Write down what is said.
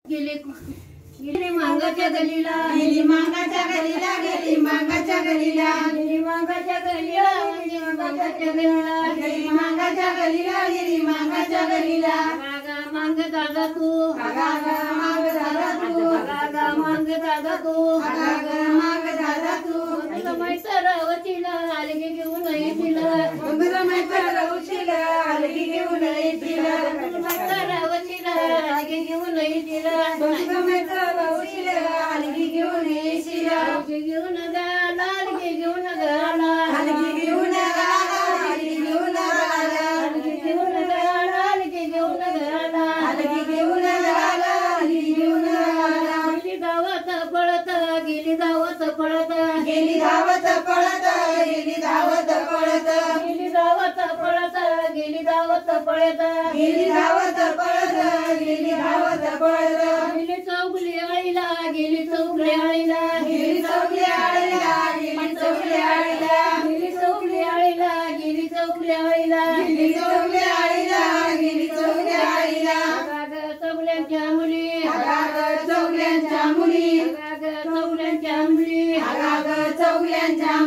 गेली गेली मांगाच्या गलीला गेली मांगाच्या गलीला गेली मांगाच्या गलीला गेली मांगाच्या गलीला गेली मांगाच्या गलीला गेली मांगाच्या गलीला गेली मांगाच्या गलीला गा मांग दादा तू गा मांग दादा तू गा मांग दादा तू गा मांग दादा तू तुला माहित रावतीला आलगी घेऊन येतीला तुला माहित रावतीला आलगी घेऊन येतीला तुला माहित रावतीला आलगी घेऊन येतीला तुला माहित रावतीला आलगी घेऊन येतीला आलगी घेऊन गाला आलगी घेऊन गाला आलगी घेऊन गाला आलगी घेऊन गाला आलगी घेऊन गाला आलगी घेऊन गाला आलगी घेऊन गाला आलगी घेऊन गाला गेली धावत पळत गेली धावत पळत गेली धावत पळत गेली धावत पळत गेली धावत पळत गेली धावत पळत गेली धावत पळत गेली धावत पळत गेली चौगली आळीला गेली चौगली आळीला गेली चौगली आळीला गेली चौगली आळीला गेली चौगली आळीला गेली चौगली आळीला गेली चौगली आळीला गेली चौगली आळीला अगाग चौगल्यांच्या मुली अगाग चौगल्यांच्या मुली अगाग चौगल्यांच्या मुली अगाग चौगल्यांच्या